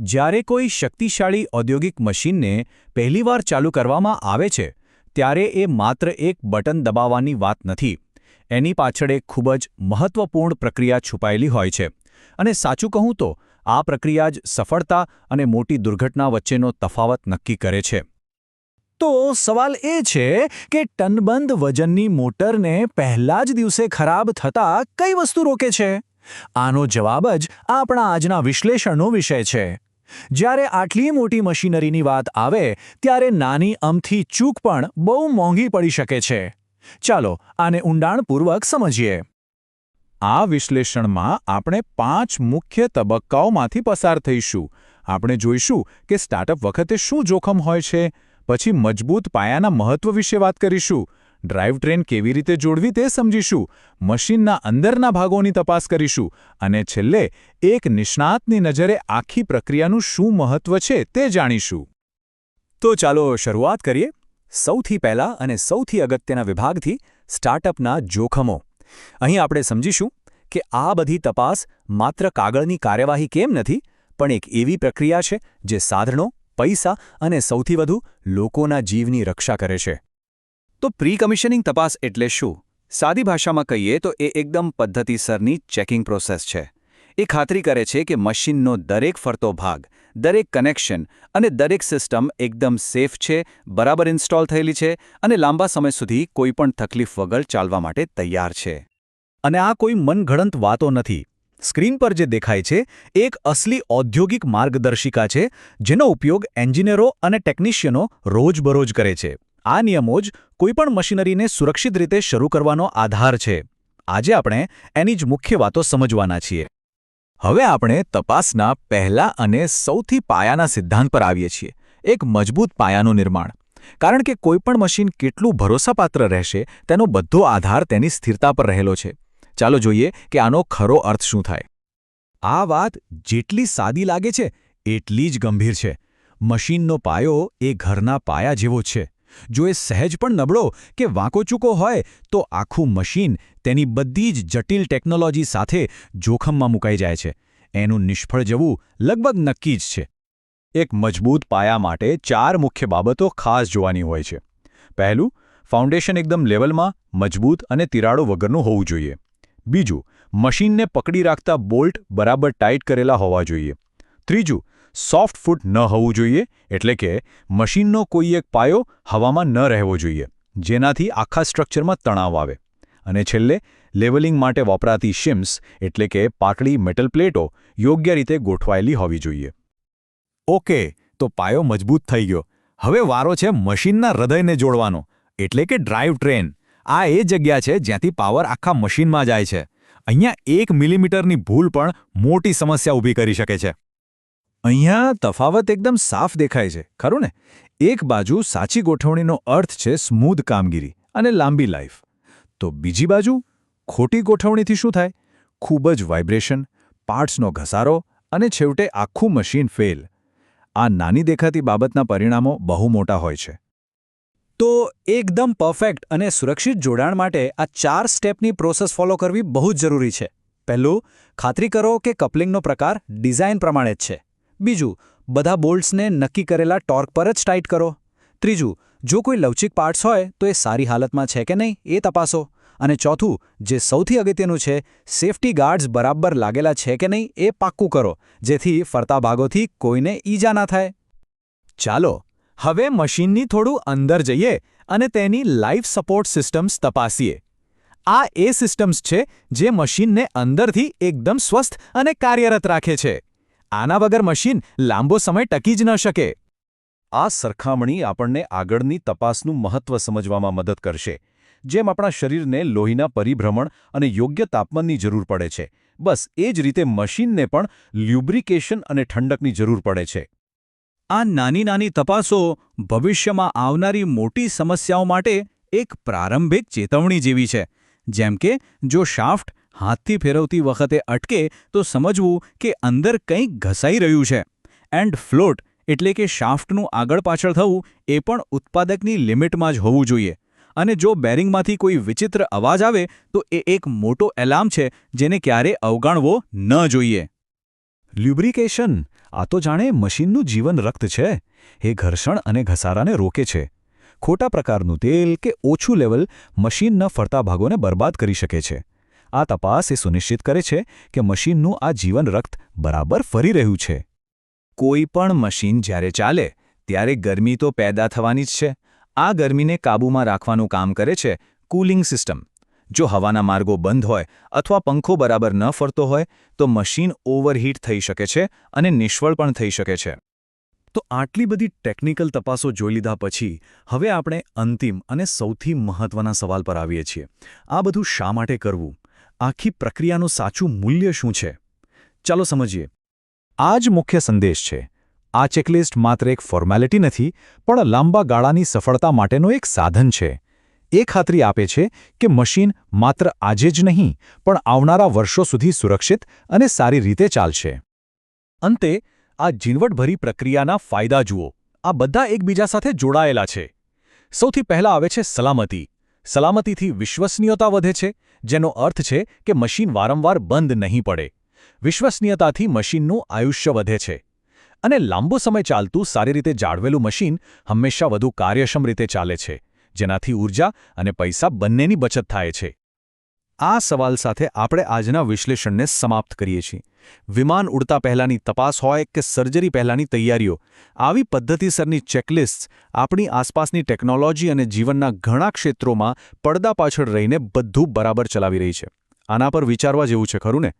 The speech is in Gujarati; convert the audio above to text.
જ્યારે કોઈ શક્તિશાળી ઔદ્યોગિક મશીનને પહેલીવાર ચાલુ કરવામાં આવે છે ત્યારે એ માત્ર એક બટન દબાવવાની વાત નથી. એની પાછળ એક ખૂબ જ મહત્વપૂર્ણ પ્રક્રિયા છુપાયેલી હોય છે. અને સાચું કહું તો આ પ્રક્રિયા જ સફળતા અને મોટી દુર્ઘટના વચ્ચેનો તફાવત નક્કી કરે છે. તો સવાલ એ છે કે ટનબંધ વજનની મોટરને પહેલા જ દિવસે ખરાબ થતાં કઈ વસ્તુ રોકે છે? આનો જવાબ જ આપણા આજના વિશ્લેષણનો વિષય છે. જ્યારે આટલી મોટી મશીનરીની વાત આવે ત્યારે નાની અમથી ચૂક પણ બહુ મોંઘી પડી શકે છે. ચાલો આને ઊંડાણપૂર્વક સમજીએ. આ વિશ્લેષણમાં આપણે 5 મુખ્ય તબક્કાઓમાંથી પસાર થઈશું. આપણે જોઈશું કે સ્ટાર્ટઅપ વખતે શું જોખમ હોય છે, પછી મજબૂત પાયાના મહત્વ વિશે વાત કરીશું, ડ્રાઈવ ટ્રેન કેવી રીતે જોડવી તે સમજીશું, મશીનના અંદરના ભાગોની તપાસ કરીશું અને છેલ્લે એક નિષ્ણાતની નજરે આખી પ્રક્રિયાનું શું મહત્વ છે તે જાણીશું. તો ચાલો શરૂઆત કરીએ. સૌથી પહેલા અને સૌથી અગત્યના વિભાગથી, સ્ટાર્ટઅપના જોખમો. અહીં આપણે સમજીશું કે આ બધી તપાસ માત્ર કાગળની કાર્યવાહી કેમ નથી, પણ એક એવી પ્રક્રિયા છે જે સાધનો, પૈસા અને સૌથી વધુ લોકોના જીવની રક્ષા કરે છે. તો પ્રી કમિશનિંગ તપાસ એટલે શું? સાદી ભાષામાં કહીએ તો એ એકદમ પદ્ધતિસરની ચેકિંગ પ્રોસેસ છે. એ ખાતરી કરે છે કે મશીનનો દરેક ફરતો ભાગ, દરેક કનેક્શન અને દરેક સિસ્ટમ એકદમ સેફ છે, બરાબર ઇન્સ્ટોલ થયેલી છે અને લાંબા સમય સુધી કોઈપણ તકલીફ વગર ચાલવા માટે તૈયાર છે. અને આ કોઈ મનગઢંત વાતો નથી. સ્ક્રીન પર જે દેખાય છે એક અસલી ઔદ્યોગિક માર્ગદર્શિકા છે જેનો ઉપયોગ એન્જિનિયરો અને ટેકનિશિયનો રોજબરોજ કરે છે. આ નિયમો જ કોઈપણ મશીનરીને સુરક્ષિત રીતે શરૂ કરવાનો આધાર છે. આજે આપણે એની જ મુખ્ય વાતો સમજવાના છીએ. હવે આપણે તપાસના પહેલા અને સૌથી પાયાના સિદ્ધાંત પર આવીએ છીએ, એક મજબૂત પાયાનું નિર્માણ. કારણ કે કોઈપણ મશીન કેટલું ભરોસાપાત્ર રહેશે તેનો બધો આધાર તેની સ્થિરતા પર રહેલો છે. ચાલો જોઈએ કે આનો ખરો અર્થ શું થાય. આ વાત જેટલી સાદી લાગે છે એટલી જ ગંભીર છે. મશીનનો પાયો એ ઘરના પાયા જેવો જ છે. જો એ સહેજ પણ નબળો કે વાંકો ચૂકો હોય તો આખું મશીન તેની બધી જ જટિલ ટેકનોલોજી સાથે જોખમમાં મુકાઈ જાય છે. એનું નિષ્ફળ જવું લગભગ નક્કી જ છે. એક મજબૂત પાયા માટે 4 મુખ્ય બાબતો ખાસ જોવાની હોય છે. પહેલું, ફાઉન્ડેશન એકદમ લેવલમાં, મજબૂત અને તિરાડો વગરનું હોવું જોઈએ. બીજું, મશીનને પકડી રાખતા બોલ્ટ બરાબર ટાઈટ કરેલા હોવા જોઈએ. ત્રીજું, સોફ્ટ ફૂટ ન હોવું જોઈએ, એટલે કે મશીનનો કોઈ એક પાયો હવામાં ન રહેવો જોઈએ, જેનાથી આખા સ્ટ્રક્ચરમાં તણાવ આવે. અને છેલ્લે, લેવલિંગ માટે વપરાતી શિમ્સ, એટલે કે પાતળી મેટલ પ્લેટો, યોગ્ય રીતે ગોઠવાયેલી હોવી જોઈએ. ઓકે, તો પાયો મજબૂત થઈ ગયો. હવે વારો છે મશીનના હૃદયને જોડવાનો, એટલે કે ડ્રાઈવ ટ્રેન. આ એ જગ્યા છે જ્યાંથી પાવર આખા મશીનમાં જાય છે. અહીંયા 1 મિલીમીટરની ભૂલ પણ મોટી સમસ્યા ઊભી કરી શકે છે. અહીંયા તફાવત એકદમ સાફ દેખાય છે, ખરું ને? એક બાજુ સાચી ગોઠવણીનો અર્થ છે સ્મૂધ કામગીરી અને લાંબી લાઈફ. તો બીજી બાજુ ખોટી ગોઠવણીથી શું થાય? ખૂબ જ વાઇબ્રેશન, પાર્ટ્સનો ઘસારો અને છેવટે આખું મશીન ફેલ. આ નાની દેખાતી બાબતના પરિણામો બહુ મોટા હોય છે. તો એકદમ પરફેક્ટ અને સુરક્ષિત જોડાણ માટે આ 4 સ્ટેપની પ્રોસેસ ફોલો કરવી બહુ જ જરૂરી છે. પહેલું, ખાતરી કરો કે કપલિંગનો પ્રકાર ડિઝાઇન પ્રમાણે જ છે. બીજું, બધા બોલ્ટ્સને નક્કી કરેલા ટોર્ક પર જ ટાઈટ કરો. ત્રીજું, જો કોઈ લવચીક પાર્ટ્સ હોય તો એ સારી હાલતમાં છે કે નહીં એ તપાસો. અને ચોથું, જે સૌથી અગત્યનું છે, સેફટી ગાર્ડ્સ બરાબર લાગેલા છે કે નહીં એ પાક્કું કરો, જેથી ફરતા ભાગોથી કોઈને ઈજા ના થાય. ચાલો હવે મશીનની થોડું અંદર જઈએ અને તેની લાઈફ સપોર્ટ સિસ્ટમ્સ તપાસીએ. આ એ સિસ્ટમ્સ છે જે મશીનને અંદરથી એકદમ સ્વસ્થ અને કાર્યરત રાખે છે. આના વગર મશીન લાંબો સમય ટકી જ ન શકે. આ સરખામણી આપણને આગળની તપાસનું મહત્વ સમજવામાં મદદ કરશે. જેમ આપણા શરીરને લોહીના પરિભ્રમણ અને યોગ્ય તાપમાનની જરૂર પડે છે, બસ એ જ રીતે મશીનને પણ લ્યુબ્રિકેશન અને ઠંડકની જરૂર પડે છે. આ નાની નાની તપાસો ભવિષ્યમાં આવનારી મોટી સમસ્યાઓ માટે એક પ્રારંભિક ચેતવણી જેવી છે. જેમ કે જો શાફ્ટ હાથથી ફેરવતી વખતે અટકે તો સમજવું કે અંદર કંઈક ઘસાઈ રહ્યું છે. એન્ડ ફ્લોટ એટલે કે શાફ્ટનું આગળ પાછળ થવું એ પણ ઉત્પાદકની લિમિટમાં જ હોવું જોઈએ. અને જો બેરિંગમાંથી કોઈ વિચિત્ર અવાજ આવે તો એ એક મોટો એલાર્મ છે જેને ક્યારે અવગણવો ન જોઈએ. લ્યુબ્રિકેશન આ તો જાણે મશીનનું જીવન રક્ત છે. એ ઘર્ષણ અને ઘસારાને રોકે છે. ખોટા પ્રકારનું તેલ કે ઓછું લેવલ મશીનના ફરતા ભાગોને બરબાદ કરી શકે છે. આ તપાસ એ સુનિશ્ચિત કરે છે કે મશીનનું આ જીવન રક્ત બરાબર ફરી રહ્યું છે. કોઈ પણ મશીન જ્યારે ચાલે ત્યારે ગરમી તો પેદા થવાની જ છે. આ ગરમીને કાબૂમાં રાખવાનું કામ કરે છે કૂલિંગ સિસ્ટમ. જો હવાના માર્ગો બંધ હોય અથવા પંખો બરાબર ન ફરતો હોય તો મશીન ઓવરહીટ થઈ શકે છે અને નિષ્ફળ પણ થઈ શકે છે. તો આટલી બધી ટેકનિકલ તપાસો જોઈ લીધા પછી હવે આપણે અંતિમ અને સૌથી મહત્વના સવાલ પર આવીએ છીએ. આ બધું શા માટે કરવું? આખી પ્રક્રિયાનું સાચું મૂલ્ય શું છે? ચાલો સમજીએ. આ જ મુખ્ય સંદેશ છે. આ ચેકલિસ્ટ માત્ર એક ફોર્મેલિટી નથી, પણ લાંબા ગાળાની સફળતા માટેનો એક સાધન છે. એ ખાતરી આપે છે કે મશીન માત્ર આજે જ નહીં, પણ આવનારા વર્ષો સુધી સુરક્ષિત અને સારી રીતે ચાલશે. અંતે આ ઝીણવટભરી પ્રક્રિયાના ફાયદા જુઓ. આ બધા એકબીજા સાથે જોડાયેલા છે. સૌથી પહેલા આવે છે સલામતી. સલામતીથી વિશ્વસનીયતા વધે છે, જેનો અર્થ છે કે મશીન વારંવાર બંધ નહીં પડે. વિશ્વસનીયતાથી મશીનનું આયુષ્ય વધે છે. અને લાંબો સમય ચાલતું સારી રીતે જાળવેલું મશીન હંમેશા વધુ કાર્યક્ષમ રીતે ચાલે છે, જેનાથી ઊર્જા અને પૈસા બંનેની બચત થાય છે. આ સવાલ સાથે આપણે આજના વિશ્લેષણને સમાપ્ત કરીએ છીએ. વિમાન ઉડતા પહેલાંની તપાસ હોય કે સર્જરી પહેલાંની તૈયારીઓ, આવી પદ્ધતિસરની ચેકલિસ્ટ આપણી આસપાસની ટેકનોલોજી અને જીવનના ઘણા ક્ષેત્રોમાં પડદા પાછળ રહીને બધું બરાબર ચલાવી રહી છે. આના પર વિચારવા જેવું છે, ખરું ને?